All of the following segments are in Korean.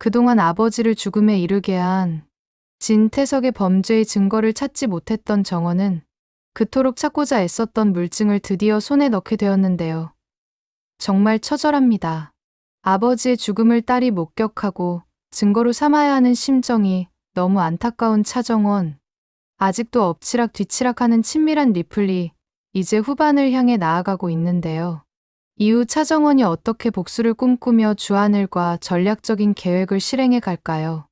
그동안 아버지를 죽음에 이르게 한 진태석의 범죄의 증거를 찾지 못했던 정원은 그토록 찾고자 애썼던 물증을 드디어 손에 넣게 되었는데요. 정말 처절합니다. 아버지의 죽음을 딸이 목격하고 증거로 삼아야 하는 심정이 너무 안타까운 차정원. 아직도 엎치락 뒤치락하는 친밀한 리플이 이제 후반을 향해 나아가고 있는데요. 이후 차정원이 어떻게 복수를 꿈꾸며 주하늘과 전략적인 계획을 실행해 갈까요?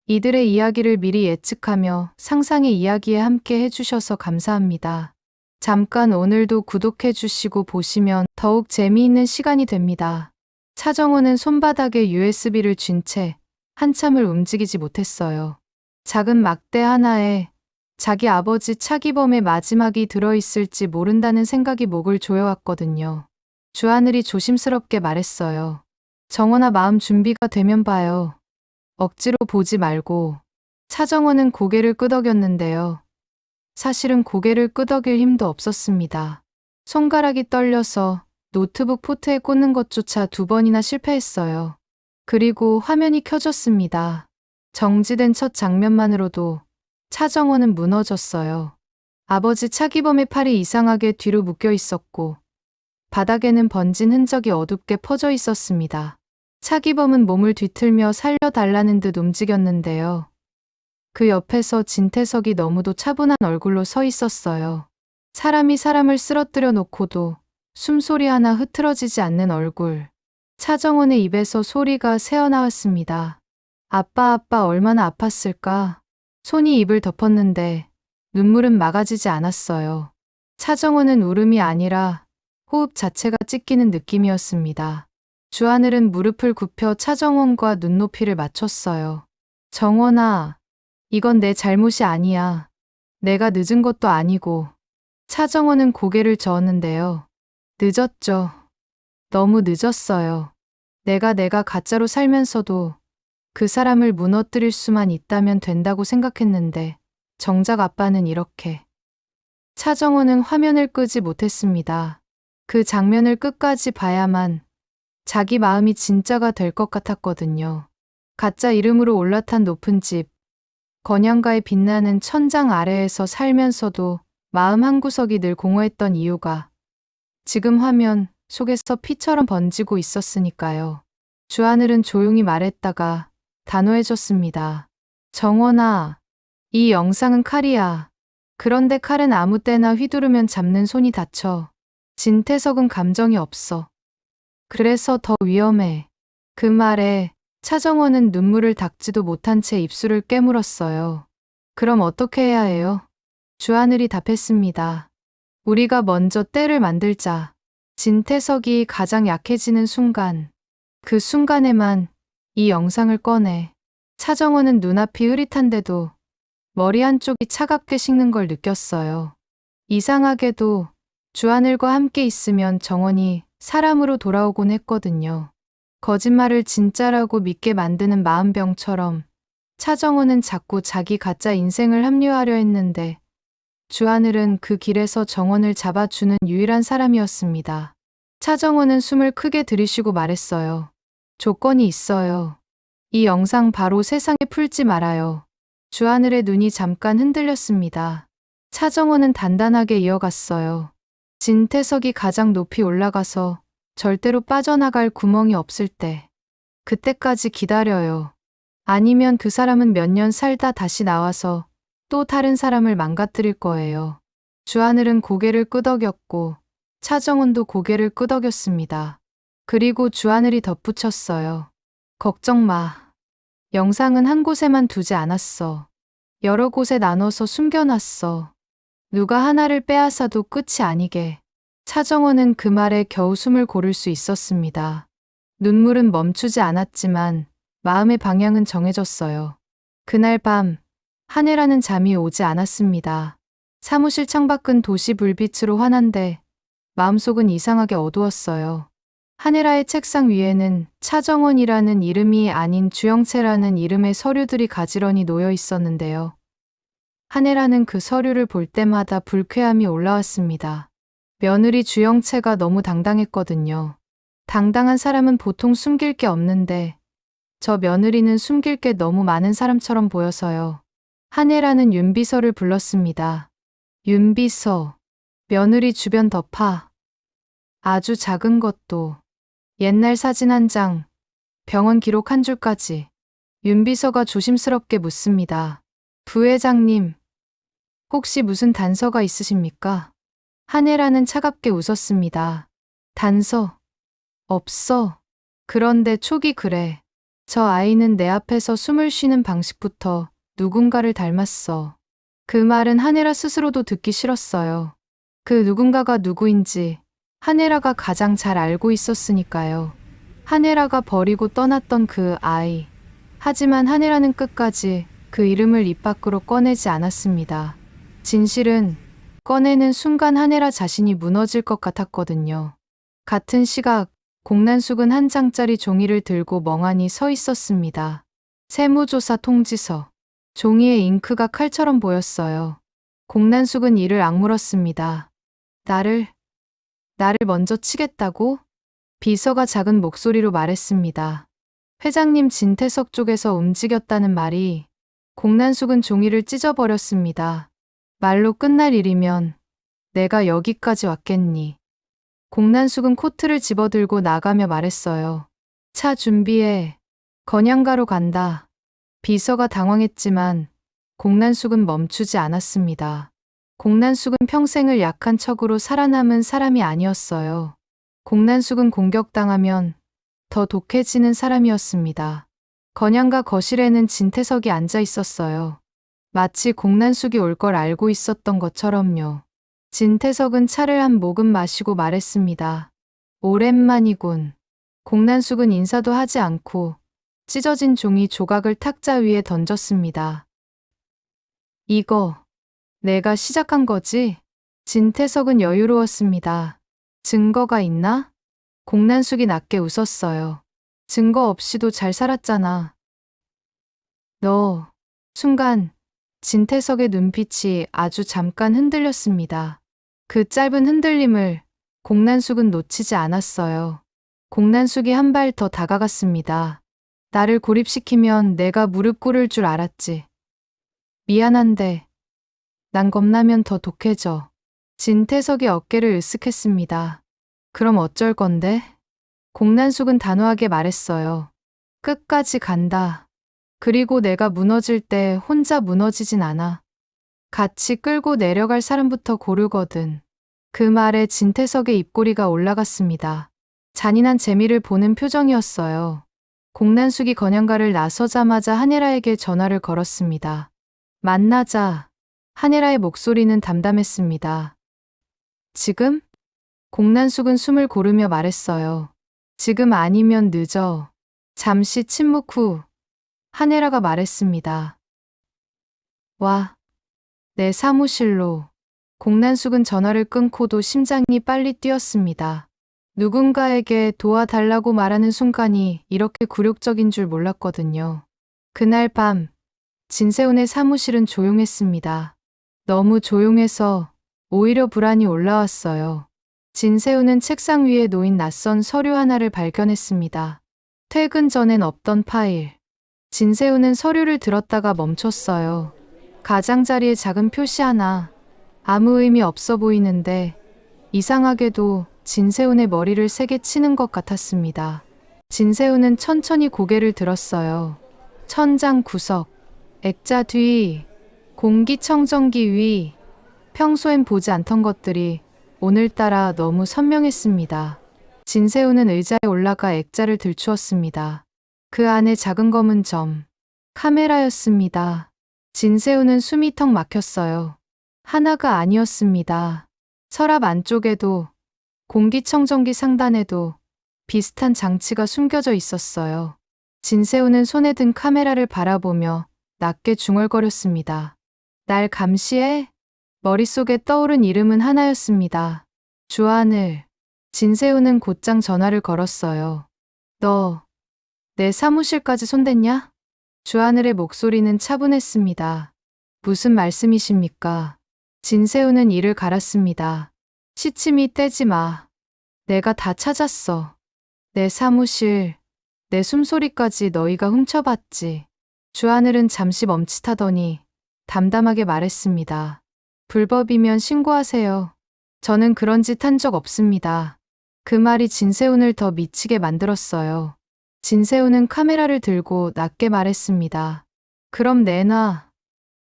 이들의 이야기를 미리 예측하며 상상의 이야기에 함께 해주셔서 감사합니다. 잠깐 오늘도 구독해 주시고 보시면 더욱 재미있는 시간이 됩니다. 차정원은 손바닥에 USB를 쥔 채 한참을 움직이지 못했어요. 작은 막대 하나에 자기 아버지 차기범의 마지막이 들어있을지 모른다는 생각이 목을 조여왔거든요. 주하늘이 조심스럽게 말했어요. 정원아, 마음 준비가 되면 봐요. 억지로 보지 말고. 차정원은 고개를 끄덕였는데요. 사실은 고개를 끄덕일 힘도 없었습니다. 손가락이 떨려서 노트북 포트에 꽂는 것조차 2번이나 실패했어요. 그리고 화면이 켜졌습니다. 정지된 첫 장면만으로도 차정원은 무너졌어요. 아버지 차기범의 팔이 이상하게 뒤로 묶여 있었고 바닥에는 번진 흔적이 어둡게 퍼져 있었습니다. 차기범은 몸을 뒤틀며 살려달라는 듯 움직였는데요. 그 옆에서 진태석이 너무도 차분한 얼굴로 서 있었어요. 사람이 사람을 쓰러뜨려 놓고도 숨소리 하나 흐트러지지 않는 얼굴. 차정원의 입에서 소리가 새어나왔습니다. 아빠 얼마나 아팠을까? 손이 입을 덮었는데 눈물은 막아지지 않았어요. 차정원은 울음이 아니라 호흡 자체가 찢기는 느낌이었습니다. 주하늘은 무릎을 굽혀 차정원과 눈높이를 맞췄어요. 정원아, 이건 내 잘못이 아니야. 내가 늦은 것도 아니고. 차정원은 고개를 저었는데요. 늦었죠. 너무 늦었어요. 내가 가짜로 살면서도 그 사람을 무너뜨릴 수만 있다면 된다고 생각했는데 정작 아빠는 이렇게. 차정원은 화면을 끄지 못했습니다. 그 장면을 끝까지 봐야만 자기 마음이 진짜가 될 것 같았거든요. 가짜 이름으로 올라탄 높은 집, 건양가의 빛나는 천장 아래에서 살면서도 마음 한구석이 늘 공허했던 이유가 지금 화면 속에서 피처럼 번지고 있었으니까요. 주하늘은 조용히 말했다가 단호해졌습니다. 정원아, 이 영상은 칼이야. 그런데 칼은 아무 때나 휘두르면 잡는 손이 다쳐. 진태석은 감정이 없어. 그래서 더 위험해. 그 말에 차정원은 눈물을 닦지도 못한 채 입술을 깨물었어요. 그럼 어떻게 해야 해요? 주하늘이 답했습니다. 우리가 먼저 때를 만들자. 진태석이 가장 약해지는 순간, 그 순간에만 이 영상을 꺼내. 차정원은 눈앞이 흐릿한데도 머리 한쪽이 차갑게 식는 걸 느꼈어요. 이상하게도 주하늘과 함께 있으면 정원이 사람으로 돌아오곤 했거든요. 거짓말을 진짜라고 믿게 만드는 마음병처럼 차정원은 자꾸 자기 가짜 인생을 합리화하려 했는데 주하늘은 그 길에서 정원을 잡아주는 유일한 사람이었습니다. 차정원은 숨을 크게 들이쉬고 말했어요. 조건이 있어요. 이 영상 바로 세상에 풀지 말아요. 주하늘의 눈이 잠깐 흔들렸습니다. 차정원은 단단하게 이어갔어요. 진태석이 가장 높이 올라가서 절대로 빠져나갈 구멍이 없을 때, 그때까지 기다려요. 아니면 그 사람은 몇 년 살다 다시 나와서 또 다른 사람을 망가뜨릴 거예요. 주하늘은 고개를 끄덕였고 차정원도 고개를 끄덕였습니다. 그리고 주하늘이 덧붙였어요. 걱정 마. 영상은 한 곳에만 두지 않았어. 여러 곳에 나눠서 숨겨놨어. 누가 하나를 빼앗아도 끝이 아니게. 차정원은 그 말에 겨우 숨을 고를 수 있었습니다. 눈물은 멈추지 않았지만 마음의 방향은 정해졌어요. 그날 밤 한혜라는 잠이 오지 않았습니다. 사무실 창밖은 도시 불빛으로 환한데 마음속은 이상하게 어두웠어요. 한혜라의 책상 위에는 차정원이라는 이름이 아닌 주영채라는 이름의 서류들이 가지런히 놓여 있었는데요. 한혜라는 그 서류를 볼 때마다 불쾌함이 올라왔습니다. 며느리 주영채가 너무 당당했거든요. 당당한 사람은 보통 숨길 게 없는데 저 며느리는 숨길 게 너무 많은 사람처럼 보여서요. 한혜라는 윤비서를 불렀습니다. 윤비서, 며느리 주변 덮화. 아주 작은 것도, 옛날 사진 한 장, 병원 기록 한 줄까지. 윤비서가 조심스럽게 묻습니다. 부회장님, 혹시 무슨 단서가 있으십니까? 한혜라는 차갑게 웃었습니다. 단서? 없어. 그런데 촉이 그래. 저 아이는 내 앞에서 숨을 쉬는 방식부터 누군가를 닮았어. 그 말은 한혜라 스스로도 듣기 싫었어요. 그 누군가가 누구인지 한혜라가 가장 잘 알고 있었으니까요. 한혜라가 버리고 떠났던 그 아이. 하지만 한혜라는 끝까지 그 이름을 입 밖으로 꺼내지 않았습니다. 진실은 꺼내는 순간 한혜라 자신이 무너질 것 같았거든요. 같은 시각 공난숙은 한 장짜리 종이를 들고 멍하니 서 있었습니다. 세무조사 통지서. 종이에 잉크가 칼처럼 보였어요. 공난숙은 이를 악물었습니다. 나를 먼저 치겠다고? 비서가 작은 목소리로 말했습니다. 회장님 진태석 쪽에서 움직였다는 말이. 공난숙은 종이를 찢어버렸습니다. 말로 끝날 일이면 내가 여기까지 왔겠니? 공난숙은 코트를 집어들고 나가며 말했어요. 차 준비해. 건양가로 간다. 비서가 당황했지만 공난숙은 멈추지 않았습니다. 공난숙은 평생을 약한 척으로 살아남은 사람이 아니었어요. 공난숙은 공격당하면 더 독해지는 사람이었습니다. 건양가 거실에는 진태석이 앉아 있었어요. 마치 공난숙이 올 걸 알고 있었던 것처럼요. 진태석은 차를 한 모금 마시고 말했습니다. 오랜만이군. 공난숙은 인사도 하지 않고 찢어진 종이 조각을 탁자 위에 던졌습니다. 이거 내가 시작한 거지? 진태석은 여유로웠습니다. 증거가 있나? 공난숙이 낮게 웃었어요. 증거 없이도 잘 살았잖아. 너. 순간 진태석의 눈빛이 아주 잠깐 흔들렸습니다. 그 짧은 흔들림을 공난숙은 놓치지 않았어요. 공난숙이 한 발 더 다가갔습니다. 나를 고립시키면 내가 무릎 꿇을 줄 알았지. 미안한데 난 겁나면 더 독해져. 진태석이 어깨를 으쓱했습니다. 그럼 어쩔 건데? 공난숙은 단호하게 말했어요. 끝까지 간다. 그리고 내가 무너질 때 혼자 무너지진 않아. 같이 끌고 내려갈 사람부터 고르거든. 그 말에 진태석의 입꼬리가 올라갔습니다. 잔인한 재미를 보는 표정이었어요. 공난숙이 건양가를 나서자마자 한혜라에게 전화를 걸었습니다. 만나자. 한혜라의 목소리는 담담했습니다. 지금? 공난숙은 숨을 고르며 말했어요. 지금 아니면 늦어. 잠시 침묵 후 한혜라가 말했습니다. 와. 내 사무실로. 공난숙은 전화를 끊고도 심장이 빨리 뛰었습니다. 누군가에게 도와달라고 말하는 순간이 이렇게 굴욕적인 줄 몰랐거든요. 그날 밤 진세훈의 사무실은 조용했습니다. 너무 조용해서 오히려 불안이 올라왔어요. 진세훈은 책상 위에 놓인 낯선 서류 하나를 발견했습니다. 퇴근 전엔 없던 파일. 진세훈은 서류를 들었다가 멈췄어요. 가장자리에 작은 표시 하나. 아무 의미 없어 보이는데 이상하게도 진세훈의 머리를 세게 치는 것 같았습니다. 진세훈은 천천히 고개를 들었어요. 천장 구석, 액자 뒤, 공기청정기 위. 평소엔 보지 않던 것들이 오늘따라 너무 선명했습니다. 진세훈은 의자에 올라가 액자를 들추었습니다. 그 안에 작은 검은 점. 카메라였습니다. 진세훈은 숨이 턱 막혔어요. 하나가 아니었습니다. 서랍 안쪽에도 공기청정기 상단에도 비슷한 장치가 숨겨져 있었어요. 진세훈은 손에 든 카메라를 바라보며 낮게 중얼거렸습니다. 날 감시해? 머릿속에 떠오른 이름은 하나였습니다. 주하늘. 진세훈은 곧장 전화를 걸었어요. 너, 내 사무실까지 손댔냐? 주하늘의 목소리는 차분했습니다. 무슨 말씀이십니까? 진세훈은 이를 갈았습니다. 시침이 떼지 마. 내가 다 찾았어. 내 사무실, 내 숨소리까지 너희가 훔쳐봤지. 주하늘은 잠시 멈칫하더니 담담하게 말했습니다. 불법이면 신고하세요. 저는 그런 짓 한 적 없습니다. 그 말이 진세훈을 더 미치게 만들었어요. 진세훈은 카메라를 들고 낮게 말했습니다. 그럼 내놔.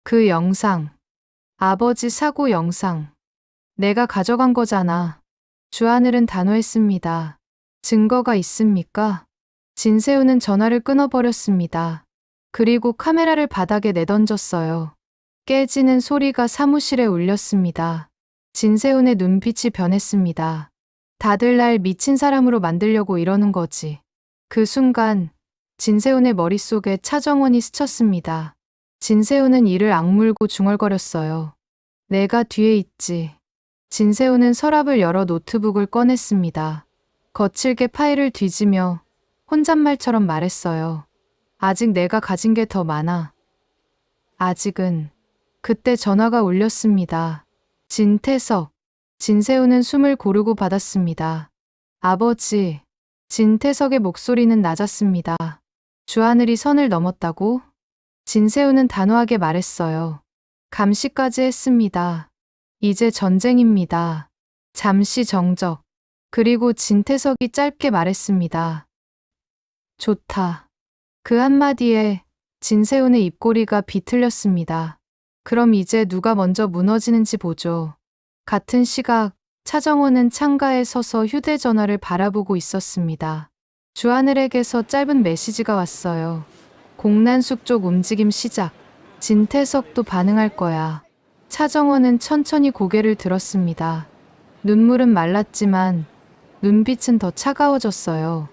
그 영상. 아버지 사고 영상. 내가 가져간 거잖아. 주하늘은 단호했습니다. 증거가 있습니까? 진세훈은 전화를 끊어버렸습니다. 그리고 카메라를 바닥에 내던졌어요. 깨지는 소리가 사무실에 울렸습니다. 진세훈의 눈빛이 변했습니다. 다들 날 미친 사람으로 만들려고 이러는 거지. 그 순간 진세훈의 머릿속에 차정원이 스쳤습니다. 진세훈은 이를 악물고 중얼거렸어요. 내가 뒤에 있지. 진세훈은 서랍을 열어 노트북을 꺼냈습니다. 거칠게 파일을 뒤지며 혼잣말처럼 말했어요. 아직 내가 가진 게 더 많아. 아직은. 그때 전화가 울렸습니다. 진태석. 진세훈은 숨을 고르고 받았습니다. 아버지. 진태석의 목소리는 낮았습니다. 주하늘이 선을 넘었다고? 진세훈은 단호하게 말했어요. 감시까지 했습니다. 이제 전쟁입니다. 잠시 정적. 그리고 진태석이 짧게 말했습니다. 좋다. 그 한마디에 진세훈의 입꼬리가 비틀렸습니다. 그럼 이제 누가 먼저 무너지는지 보죠. 같은 시각 차정원은 창가에 서서 휴대전화를 바라보고 있었습니다. 주하늘에게서 짧은 메시지가 왔어요. 공난숙 쪽 움직임 시작. 진태석도 반응할 거야. 차정원은 천천히 고개를 들었습니다. 눈물은 말랐지만 눈빛은 더 차가워졌어요.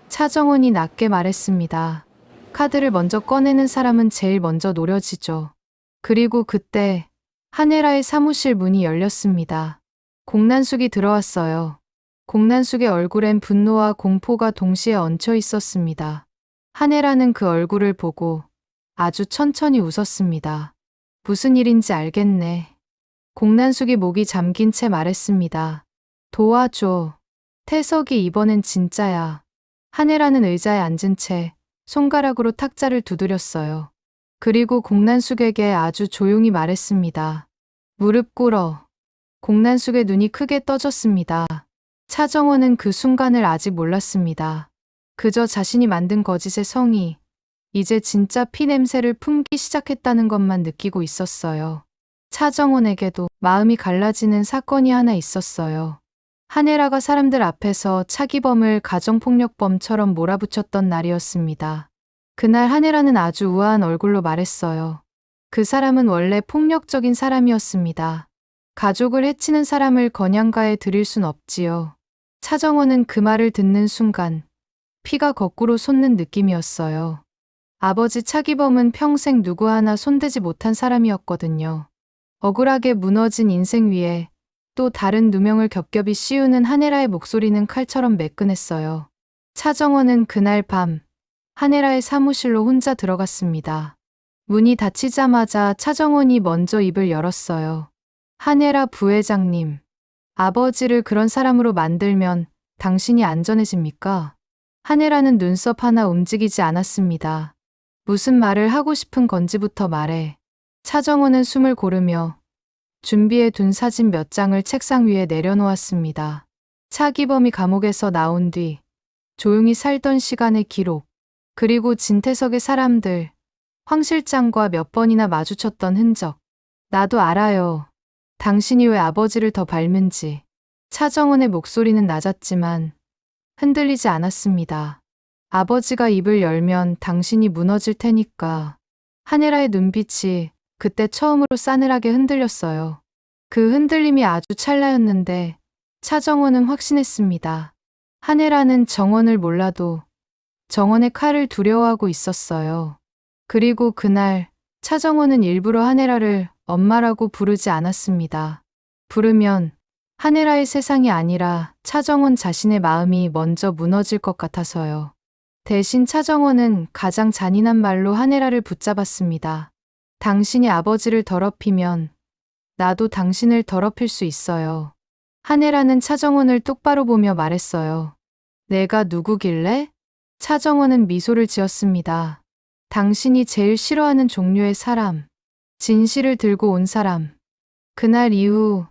차정원이 낮게 말했습니다. 카드를 먼저 꺼내는 사람은 제일 먼저 노려지죠. 그리고 그때 한혜라의 사무실 문이 열렸습니다. 공난숙이 들어왔어요. 공난숙의 얼굴엔 분노와 공포가 동시에 얹혀 있었습니다. 한혜라는 그 얼굴을 보고 아주 천천히 웃었습니다. 무슨 일인지 알겠네. 공난숙이 목이 잠긴 채 말했습니다. 도와줘. 태석이 이번엔 진짜야. 한혜라는 의자에 앉은 채 손가락으로 탁자를 두드렸어요. 그리고 공난숙에게 아주 조용히 말했습니다. 무릎 꿇어. 공난숙의 눈이 크게 떠졌습니다. 차정원은 그 순간을 아직 몰랐습니다. 그저 자신이 만든 거짓의 성이 이제 진짜 피 냄새를 품기 시작했다는 것만 느끼고 있었어요. 차정원에게도 마음이 갈라지는 사건이 하나 있었어요. 한혜라가 사람들 앞에서 차기범을 가정폭력범처럼 몰아붙였던 날이었습니다. 그날 한혜라는 아주 우아한 얼굴로 말했어요. 그 사람은 원래 폭력적인 사람이었습니다. 가족을 해치는 사람을 건양가에 들일 순 없지요. 차정원은 그 말을 듣는 순간 피가 거꾸로 솟는 느낌이었어요. 아버지 차기범은 평생 누구 하나 손대지 못한 사람이었거든요. 억울하게 무너진 인생 위에 또 다른 누명을 겹겹이 씌우는 한혜라의 목소리는 칼처럼 매끈했어요. 차정원은 그날 밤 한혜라의 사무실로 혼자 들어갔습니다. 문이 닫히자마자 차정원이 먼저 입을 열었어요. 한혜라 부회장님, 아버지를 그런 사람으로 만들면 당신이 안전해집니까? 한혜라는 눈썹 하나 움직이지 않았습니다. 무슨 말을 하고 싶은 건지부터 말해. 차정원은 숨을 고르며 준비해 둔 사진 몇 장을 책상 위에 내려놓았습니다. 차기범이 감옥에서 나온 뒤 조용히 살던 시간의 기록, 그리고 진태석의 사람들, 황 실장과 몇 번이나 마주쳤던 흔적. 나도 알아요. 당신이 왜 아버지를 더 밟는지. 차정원의 목소리는 낮았지만 흔들리지 않았습니다. 아버지가 입을 열면 당신이 무너질 테니까. 한혜라의 눈빛이 그때 처음으로 싸늘하게 흔들렸어요. 그 흔들림이 아주 찰나였는데 차정원은 확신했습니다. 한혜라는 정원을 몰라도 정원의 칼을 두려워하고 있었어요. 그리고 그날 차정원은 일부러 한혜라를 엄마라고 부르지 않았습니다. 부르면 한혜라의 세상이 아니라 차정원 자신의 마음이 먼저 무너질 것 같아서요. 대신 차정원은 가장 잔인한 말로 한혜라를 붙잡았습니다. 당신이 아버지를 더럽히면 나도 당신을 더럽힐 수 있어요. 한혜라는 차정원을 똑바로 보며 말했어요. 내가 누구길래? 차정원은 미소를 지었습니다. 당신이 제일 싫어하는 종류의 사람, 진실을 들고 온 사람. 그날 이후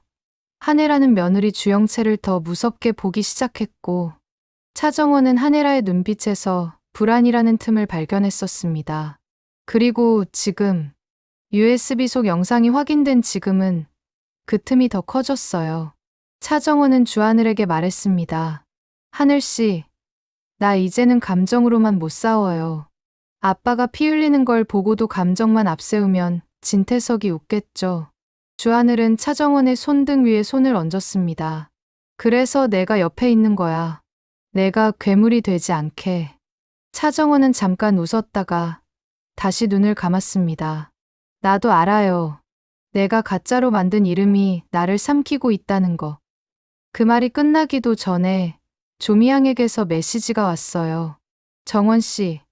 한혜라는 며느리 주영채를 더 무섭게 보기 시작했고 차정원은 한혜라의 눈빛에서 불안이라는 틈을 발견했었습니다. 그리고 지금 USB 속 영상이 확인된 지금은 그 틈이 더 커졌어요. 차정원은 주하늘에게 말했습니다. 하늘씨, 나 이제는 감정으로만 못 싸워요. 아빠가 피 흘리는 걸 보고도 감정만 앞세우면 진태석이 웃겠죠. 주하늘은 차정원의 손등 위에 손을 얹었습니다. 그래서 내가 옆에 있는 거야. 내가 괴물이 되지 않게. 차정원은 잠깐 웃었다가 다시 눈을 감았습니다. 나도 알아요. 내가 가짜로 만든 이름이 나를 삼키고 있다는 거. 그 말이 끝나기도 전에 조미양에게서 메시지가 왔어요. 정원 씨,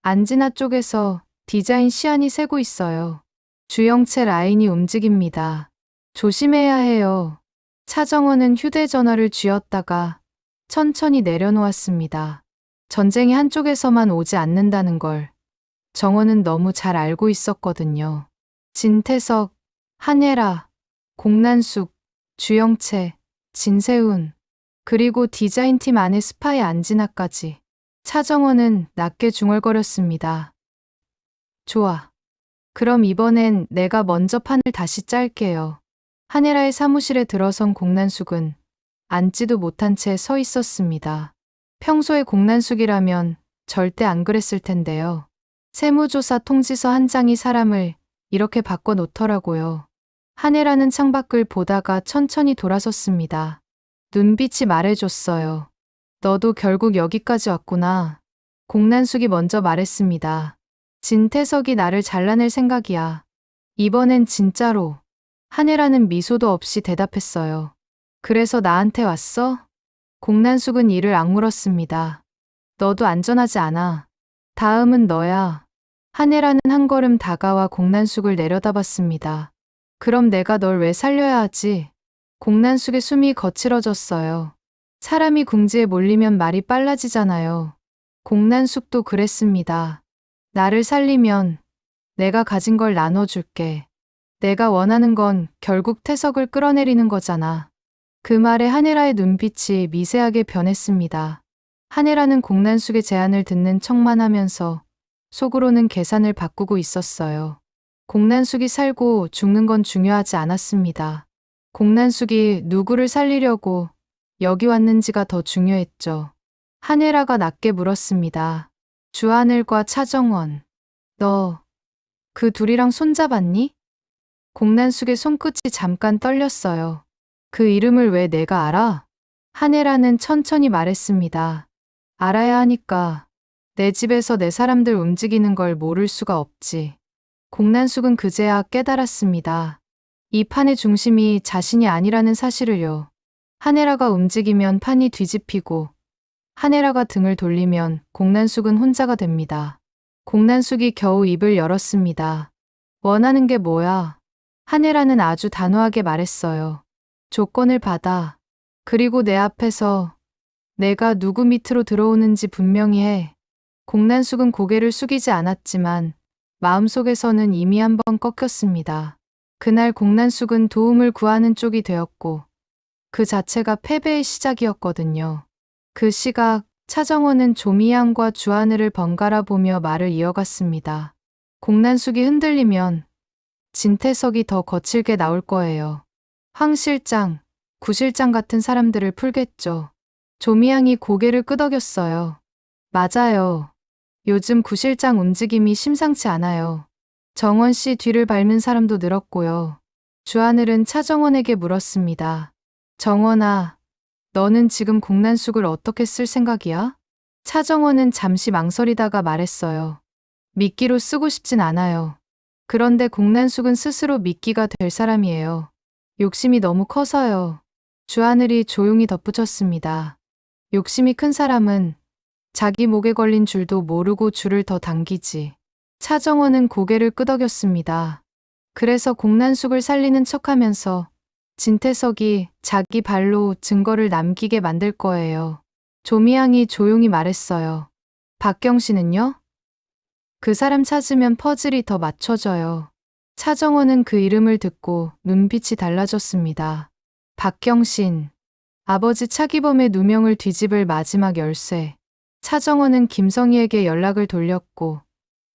안진아 쪽에서 디자인 시안이 새고 있어요. 주영채 라인이 움직입니다. 조심해야 해요. 차정원은 휴대전화를 쥐었다가 천천히 내려놓았습니다. 전쟁이 한쪽에서만 오지 않는다는 걸 정원은 너무 잘 알고 있었거든요. 진태석, 한혜라, 공난숙, 주영채, 진세훈, 그리고 디자인팀 안에 스파이 안진아까지. 차정원은 낮게 중얼거렸습니다. 좋아. 그럼 이번엔 내가 먼저 판을 다시 짤게요. 한혜라의 사무실에 들어선 공난숙은 앉지도 못한 채 서 있었습니다. 평소에 공난숙이라면 절대 안 그랬을 텐데요. 세무조사 통지서 한 장이 사람을 이렇게 바꿔놓더라고요. 한혜라는 창밖을 보다가 천천히 돌아섰습니다. 눈빛이 말해줬어요. 너도 결국 여기까지 왔구나. 공난숙이 먼저 말했습니다. 진태석이 나를 잘라낼 생각이야. 이번엔 진짜로. 한혜라는 미소도 없이 대답했어요. 그래서 나한테 왔어? 공난숙은 이를 악물었습니다. 너도 안전하지 않아. 다음은 너야. 한혜라는 한 걸음 다가와 공난숙을 내려다봤습니다. 그럼 내가 널 왜 살려야 하지? 공난숙의 숨이 거칠어졌어요. 사람이 궁지에 몰리면 말이 빨라지잖아요. 공난숙도 그랬습니다. 나를 살리면 내가 가진 걸 나눠줄게. 내가 원하는 건 결국 태석을 끌어내리는 거잖아. 그 말에 한혜라의 눈빛이 미세하게 변했습니다. 한혜라는 공난숙의 제안을 듣는 척만 하면서 속으로는 계산을 바꾸고 있었어요. 공난숙이 살고 죽는 건 중요하지 않았습니다. 공난숙이 누구를 살리려고 여기 왔는지가 더 중요했죠. 한혜라가 낮게 물었습니다. 주하늘과 차정원, 너 그 둘이랑 손잡았니? 공난숙의 손끝이 잠깐 떨렸어요. 그 이름을 왜 내가 알아? 한혜라는 천천히 말했습니다. 알아야 하니까. 내 집에서 내 사람들 움직이는 걸 모를 수가 없지. 공난숙은 그제야 깨달았습니다. 이 판의 중심이 자신이 아니라는 사실을요. 한혜라가 움직이면 판이 뒤집히고 한혜라가 등을 돌리면 공난숙은 혼자가 됩니다. 공난숙이 겨우 입을 열었습니다. 원하는 게 뭐야? 한혜라는 아주 단호하게 말했어요. 조건을 받아. 그리고 내 앞에서 내가 누구 밑으로 들어오는지 분명히 해. 공난숙은 고개를 숙이지 않았지만 마음속에서는 이미 한번 꺾였습니다. 그날 공난숙은 도움을 구하는 쪽이 되었고 그 자체가 패배의 시작이었거든요. 그 시각 차정원은 조미양과 주하늘을 번갈아 보며 말을 이어갔습니다. 공난숙이 흔들리면 진태석이 더 거칠게 나올 거예요. 황 실장, 구 실장 같은 사람들을 풀겠죠. 조미양이 고개를 끄덕였어요. 맞아요. 요즘 구 실장 움직임이 심상치 않아요. 정원 씨 뒤를 밟는 사람도 늘었고요. 주하늘은 차정원에게 물었습니다. 정원아, 너는 지금 공난숙을 어떻게 쓸 생각이야? 차정원은 잠시 망설이다가 말했어요. 미끼로 쓰고 싶진 않아요. 그런데 공난숙은 스스로 미끼가 될 사람이에요. 욕심이 너무 커서요. 주하늘이 조용히 덧붙였습니다. 욕심이 큰 사람은 자기 목에 걸린 줄도 모르고 줄을 더 당기지. 차정원은 고개를 끄덕였습니다. 그래서 공난숙을 살리는 척하면서 진태석이 자기 발로 증거를 남기게 만들 거예요. 조미양이 조용히 말했어요. 박경신은요? 그 사람 찾으면 퍼즐이 더 맞춰져요. 차정원은 그 이름을 듣고 눈빛이 달라졌습니다. 박경신. 아버지 차기범의 누명을 뒤집을 마지막 열쇠. 차정원은 김성희에게 연락을 돌렸고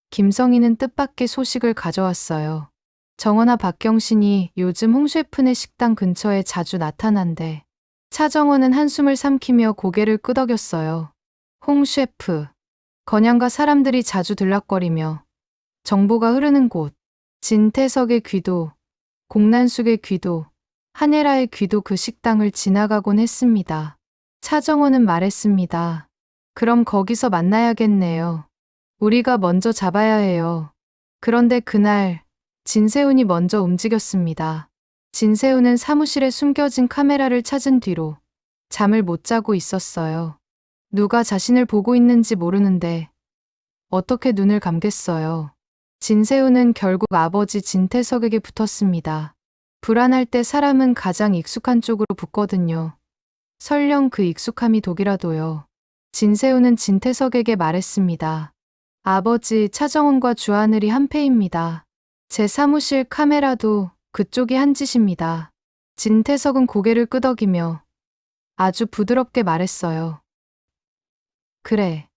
김성희는 뜻밖의 소식을 가져왔어요. 정원아, 박경신이 요즘 홍 셰프네 식당 근처에 자주 나타난대. 차정원은 한숨을 삼키며 고개를 끄덕였어요. 홍 셰프. 건양가 사람들이 자주 들락거리며 정보가 흐르는 곳. 진태석의 귀도, 공난숙의 귀도, 한예라의 귀도 그 식당을 지나가곤 했습니다. 차정원은 말했습니다. 그럼 거기서 만나야겠네요. 우리가 먼저 잡아야 해요. 그런데 그날 진세훈이 먼저 움직였습니다. 진세훈은 사무실에 숨겨진 카메라를 찾은 뒤로 잠을 못 자고 있었어요. 누가 자신을 보고 있는지 모르는데 어떻게 눈을 감겠어요. 진세훈은 결국 아버지 진태석에게 붙었습니다. 불안할 때 사람은 가장 익숙한 쪽으로 붙거든요. 설령 그 익숙함이 독이라도요. 진세훈은 진태석에게 말했습니다. 아버지, 차정원과 주하늘이 한패입니다. 제 사무실 카메라도 그쪽이 한 짓입니다. 진태석은 고개를 끄덕이며 아주 부드럽게 말했어요. 그래,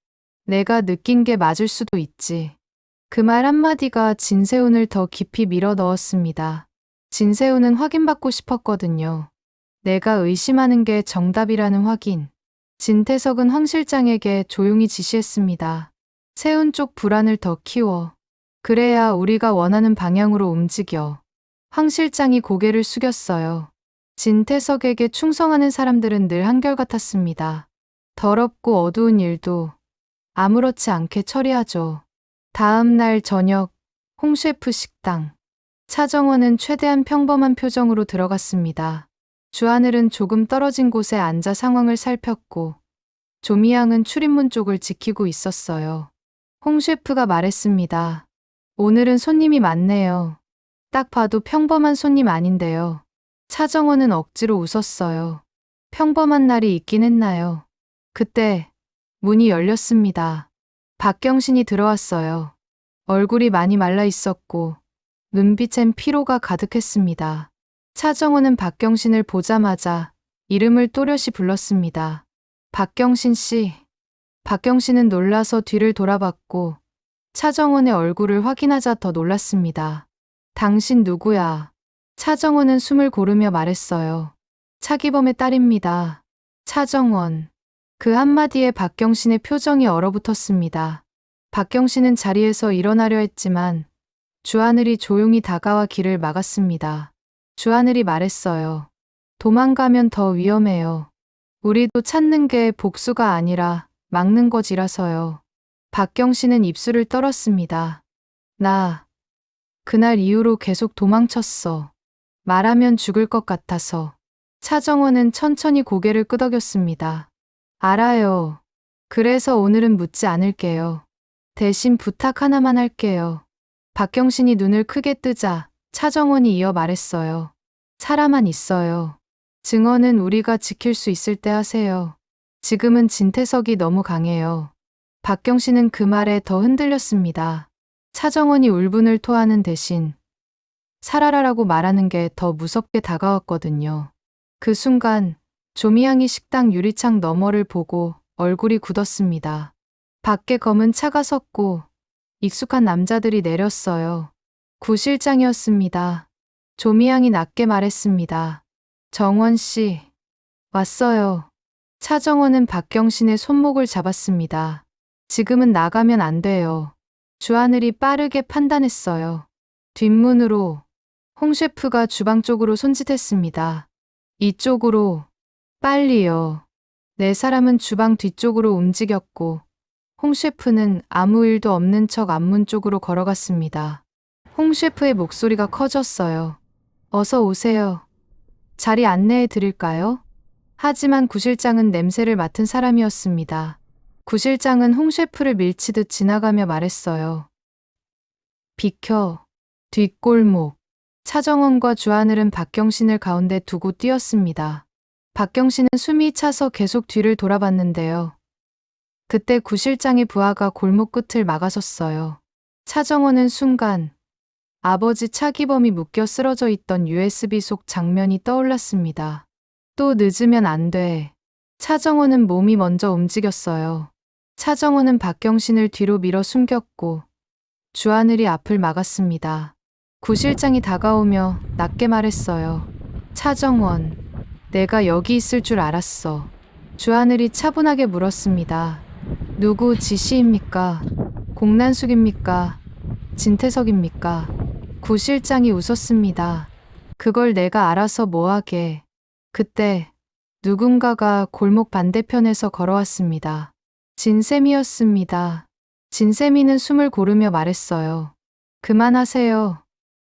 내가 느낀 게 맞을 수도 있지. 그 말 한마디가 진세훈을 더 깊이 밀어 넣었습니다. 진세훈은 확인받고 싶었거든요. 내가 의심하는 게 정답이라는 확인. 진태석은 황 실장에게 조용히 지시했습니다. 세훈 쪽 불안을 더 키워. 그래야 우리가 원하는 방향으로 움직여. 황 실장이 고개를 숙였어요. 진태석에게 충성하는 사람들은 늘 한결같았습니다. 더럽고 어두운 일도 아무렇지 않게 처리하죠. 다음 날 저녁, 홍 셰프 식당. 차정원은 최대한 평범한 표정으로 들어갔습니다. 주하늘은 조금 떨어진 곳에 앉아 상황을 살폈고 조미양은 출입문 쪽을 지키고 있었어요. 홍 셰프가 말했습니다. 오늘은 손님이 많네요. 딱 봐도 평범한 손님 아닌데요. 차정원은 억지로 웃었어요. 평범한 날이 있긴 했나요? 그때 문이 열렸습니다. 박경신이 들어왔어요. 얼굴이 많이 말라 있었고 눈빛엔 피로가 가득했습니다. 차정원은 박경신을 보자마자 이름을 또렷이 불렀습니다. 박경신 씨. 박경신은 놀라서 뒤를 돌아봤고 차정원의 얼굴을 확인하자 더 놀랐습니다. 당신 누구야? 차정원은 숨을 고르며 말했어요. 차기범의 딸입니다. 차정원. 그 한마디에 박경신의 표정이 얼어붙었습니다. 박경신은 자리에서 일어나려 했지만 주하늘이 조용히 다가와 길을 막았습니다. 주하늘이 말했어요. 도망가면 더 위험해요. 우리도 찾는 게 복수가 아니라 막는 거지라서요. 박경신은 입술을 떨었습니다. 나 그날 이후로 계속 도망쳤어. 말하면 죽을 것 같아서. 차정원은 천천히 고개를 끄덕였습니다. 알아요. 그래서 오늘은 묻지 않을게요. 대신 부탁 하나만 할게요. 박경신이 눈을 크게 뜨자 차정원이 이어 말했어요. 사람만 있어요. 증언은 우리가 지킬 수 있을 때 하세요. 지금은 진태석이 너무 강해요. 박경신은 그 말에 더 흔들렸습니다. 차정원이 울분을 토하는 대신 살아라라고 말하는 게 더 무섭게 다가왔거든요. 그 순간 조미양이 식당 유리창 너머를 보고 얼굴이 굳었습니다. 밖에 검은 차가 섰고 익숙한 남자들이 내렸어요. 구 실장이었습니다. 조미양이 낮게 말했습니다. 정원 씨, 왔어요. 차정원은 박경신의 손목을 잡았습니다. 지금은 나가면 안 돼요. 주하늘이 빠르게 판단했어요. 뒷문으로. 홍 셰프가 주방 쪽으로 손짓했습니다. 이쪽으로. 빨리요. 네 사람은 주방 뒤쪽으로 움직였고 홍 셰프는 아무 일도 없는 척 앞문 쪽으로 걸어갔습니다. 홍 셰프의 목소리가 커졌어요. 어서 오세요. 자리 안내해 드릴까요? 하지만 구 실장은 냄새를 맡은 사람이었습니다. 구 실장은 홍 셰프를 밀치듯 지나가며 말했어요. 비켜. 뒷골목. 차정원과 주하늘은 박경신을 가운데 두고 뛰었습니다. 박경신은 숨이 차서 계속 뒤를 돌아봤는데요. 그때 구 실장의 부하가 골목 끝을 막아섰어요. 차정원은 순간 아버지 차기범이 묶여 쓰러져 있던 USB 속 장면이 떠올랐습니다. 또 늦으면 안 돼. 차정원은 몸이 먼저 움직였어요. 차정원은 박경신을 뒤로 밀어 숨겼고 주하늘이 앞을 막았습니다. 구 실장이 다가오며 낮게 말했어요. 차정원, 내가 여기 있을 줄 알았어. 주하늘이 차분하게 물었습니다. 누구 지시입니까? 공난숙입니까? 진태석입니까? 구 실장이 웃었습니다. 그걸 내가 알아서 뭐하게. 그때 누군가가 골목 반대편에서 걸어왔습니다. 진쌤이었습니다. 진쌤이는 숨을 고르며 말했어요. 그만하세요.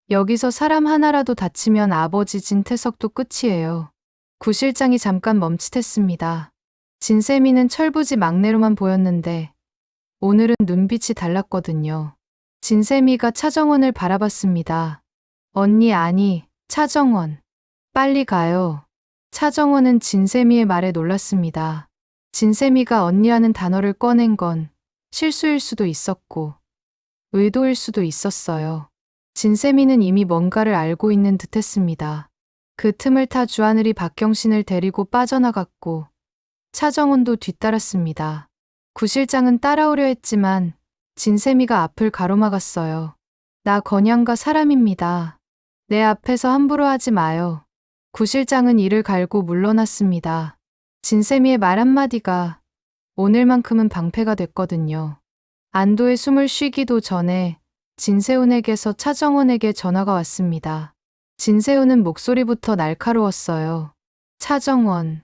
여기서 사람 하나라도 다치면 아버지 진태석도 끝이에요. 구 실장이 잠깐 멈칫했습니다. 진쌤이는 철부지 막내로만 보였는데 오늘은 눈빛이 달랐거든요. 진쌤이가 차정원을 바라봤습니다. 언니 아니, 차정원. 빨리 가요. 차정원은 진쌤이의 말에 놀랐습니다. 진쌤이가 언니라는 단어를 꺼낸 건 실수일 수도 있었고 의도일 수도 있었어요. 진쌤이는 이미 뭔가를 알고 있는 듯했습니다. 그 틈을 타 주하늘이 박경신을 데리고 빠져나갔고 차정원도 뒤따랐습니다. 구 실장은 따라오려 했지만 진쌤이가 앞을 가로막았어요. 나 건양가 사람입니다. 내 앞에서 함부로 하지 마요. 구 실장은 이를 갈고 물러났습니다. 진쌤이의 말 한마디가 오늘만큼은 방패가 됐거든요. 안도의 숨을 쉬기도 전에 진세훈에게서 차정원에게 전화가 왔습니다. 진세훈은 목소리부터 날카로웠어요. 차정원,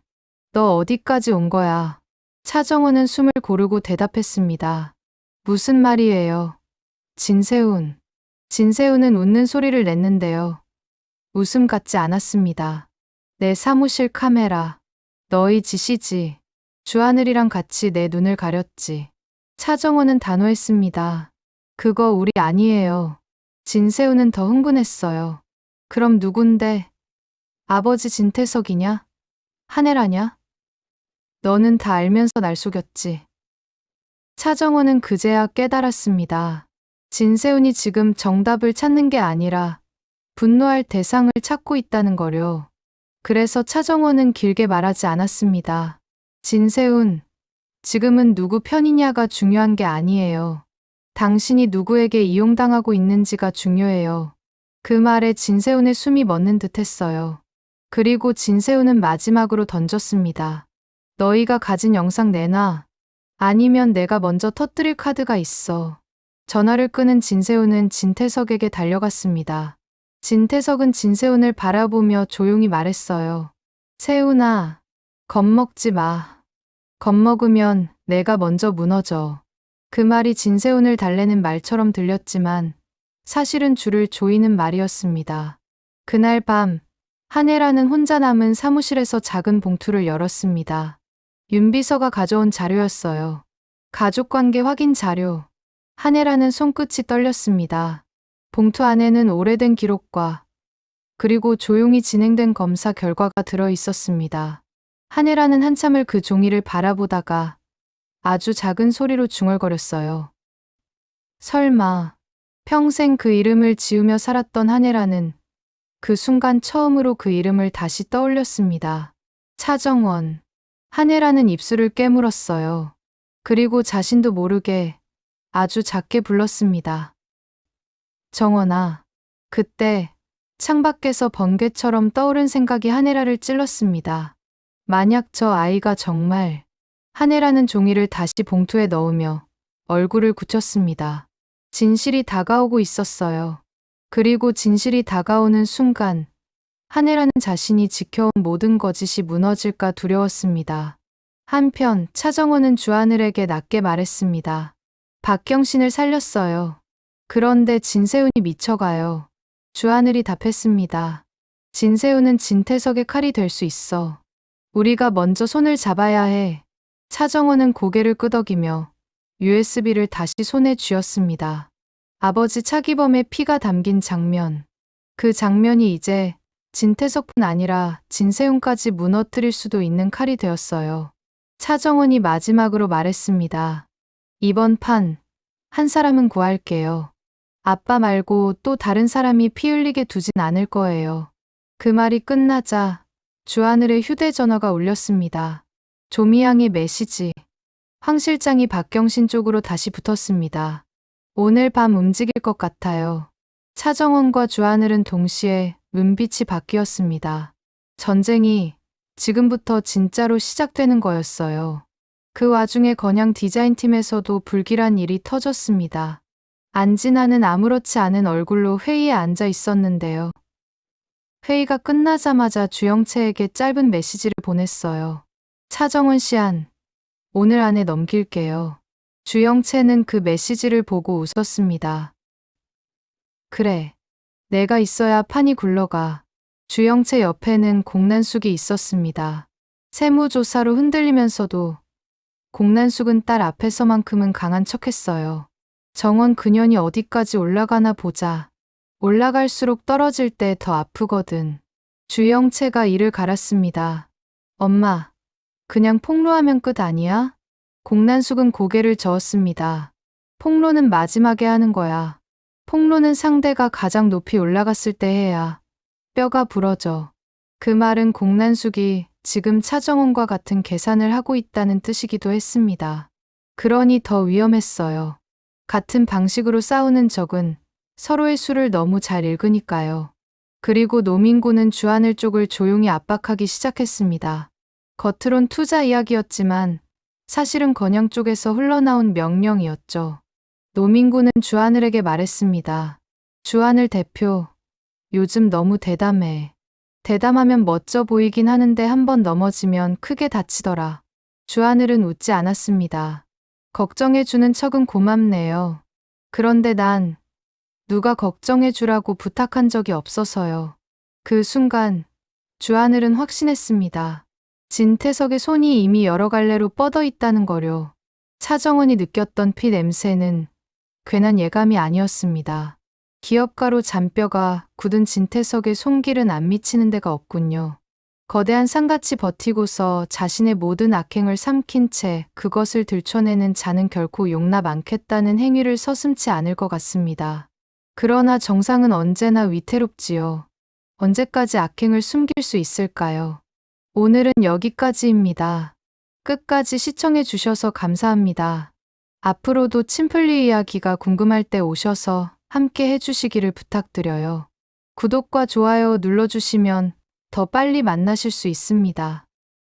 너 어디까지 온 거야? 차정원은 숨을 고르고 대답했습니다. 무슨 말이에요? 진세훈. 진세훈은 웃는 소리를 냈는데요. 웃음 같지 않았습니다. 내 사무실 카메라. 너희 짓이지. 주하늘이랑 같이 내 눈을 가렸지. 차정원은 단호했습니다. 그거 우리 아니에요. 진세훈은 더 흥분했어요. 그럼 누군데? 아버지 진태석이냐? 한혜라냐? 너는 다 알면서 날 속였지. 차정원은 그제야 깨달았습니다. 진세훈이 지금 정답을 찾는 게 아니라 분노할 대상을 찾고 있다는 거려. 그래서 차정원은 길게 말하지 않았습니다. 진세훈, 지금은 누구 편이냐가 중요한 게 아니에요. 당신이 누구에게 이용당하고 있는지가 중요해요. 그 말에 진세훈의 숨이 멎는 듯했어요. 그리고 진세훈은 마지막으로 던졌습니다. 너희가 가진 영상 내놔. 아니면 내가 먼저 터뜨릴 카드가 있어. 전화를 끄는 진세훈은 진태석에게 달려갔습니다. 진태석은 진세훈을 바라보며 조용히 말했어요. 세훈아, 겁먹지 마. 겁먹으면 내가 먼저 무너져. 그 말이 진세훈을 달래는 말처럼 들렸지만 사실은 줄을 조이는 말이었습니다. 그날 밤 한혜라는 혼자 남은 사무실에서 작은 봉투를 열었습니다. 윤비서가 가져온 자료였어요. 가족관계 확인 자료. 한혜라는 손끝이 떨렸습니다. 봉투 안에는 오래된 기록과 그리고 조용히 진행된 검사 결과가 들어 있었습니다. 한혜라는 한참을 그 종이를 바라보다가 아주 작은 소리로 중얼거렸어요. 설마 평생 그 이름을 지으며 살았던 한혜라는 그 순간 처음으로 그 이름을 다시 떠올렸습니다. 차정원. 한혜라는 입술을 깨물었어요. 그리고 자신도 모르게 아주 작게 불렀습니다. 정원아. 그때 창밖에서 번개처럼 떠오른 생각이 한혜라를 찔렀습니다. 만약 저 아이가 정말. 한혜라는 종이를 다시 봉투에 넣으며 얼굴을 굳혔습니다. 진실이 다가오고 있었어요. 그리고 진실이 다가오는 순간 한혜라는 자신이 지켜온 모든 거짓이 무너질까 두려웠습니다. 한편 차정원은 주하늘에게 낮게 말했습니다. 박경신을 살렸어요. 그런데 진세훈이 미쳐가요. 주하늘이 답했습니다. 진세훈은 진태석의 칼이 될 수 있어. 우리가 먼저 손을 잡아야 해. 차정원은 고개를 끄덕이며 USB를 다시 손에 쥐었습니다. 아버지 차기범의 피가 담긴 장면. 그 장면이 이제 진태석뿐 아니라 진세훈까지 무너뜨릴 수도 있는 칼이 되었어요. 차정원이 마지막으로 말했습니다. 이번 판, 한 사람은 구할게요. 아빠 말고 또 다른 사람이 피 흘리게 두진 않을 거예요. 그 말이 끝나자 주하늘의 휴대전화가 울렸습니다. 조미양의 메시지. 황 실장이 박경신 쪽으로 다시 붙었습니다. 오늘 밤 움직일 것 같아요. 차정원과 주하늘은 동시에 눈빛이 바뀌었습니다. 전쟁이 지금부터 진짜로 시작되는 거였어요. 그 와중에 건양 디자인팀에서도 불길한 일이 터졌습니다. 안진아는 아무렇지 않은 얼굴로 회의에 앉아 있었는데요. 회의가 끝나자마자 주영채에게 짧은 메시지를 보냈어요. 차정원 씨안, 오늘 안에 넘길게요. 주영채는 그 메시지를 보고 웃었습니다. 그래, 내가 있어야 판이 굴러가. 주영채 옆에는 공난숙이 있었습니다. 세무조사로 흔들리면서도 공난숙은 딸 앞에서만큼은 강한 척했어요. 정원 그년이 어디까지 올라가나 보자. 올라갈수록 떨어질 때 더 아프거든. 주영채가 이를 갈았습니다. 엄마, 그냥 폭로하면 끝 아니야? 공난숙은 고개를 저었습니다. 폭로는 마지막에 하는 거야. 폭로는 상대가 가장 높이 올라갔을 때 해야 뼈가 부러져. 그 말은 공난숙이 지금 차정원과 같은 계산을 하고 있다는 뜻이기도 했습니다. 그러니 더 위험했어요. 같은 방식으로 싸우는 적은 서로의 수를 너무 잘 읽으니까요. 그리고 노민구는 주하늘 쪽을 조용히 압박하기 시작했습니다. 겉으론 투자 이야기였지만 사실은 건양 쪽에서 흘러나온 명령이었죠. 노민구는 주하늘에게 말했습니다. 주하늘 대표, 요즘 너무 대담해. 대담하면 멋져 보이긴 하는데 한번 넘어지면 크게 다치더라. 주하늘은 웃지 않았습니다. 걱정해주는 척은 고맙네요. 그런데 난 누가 걱정해주라고 부탁한 적이 없어서요. 그 순간 주하늘은 확신했습니다. 진태석의 손이 이미 여러 갈래로 뻗어 있다는 거요. 차정원이 느꼈던 피 냄새는 괜한 예감이 아니었습니다. 기업가로 잔뼈가 굳은 진태석의 손길은 안 미치는 데가 없군요. 거대한 산같이 버티고서 자신의 모든 악행을 삼킨 채 그것을 들춰내는 자는 결코 용납 않겠다는 행위를 서슴지 않을 것 같습니다. 그러나 정상은 언제나 위태롭지요. 언제까지 악행을 숨길 수 있을까요? 오늘은 여기까지입니다. 끝까지 시청해 주셔서 감사합니다. 앞으로도 침플리 이야기가 궁금할 때 오셔서 함께 해주시기를 부탁드려요. 구독과 좋아요 눌러주시면 더 빨리 만나실 수 있습니다.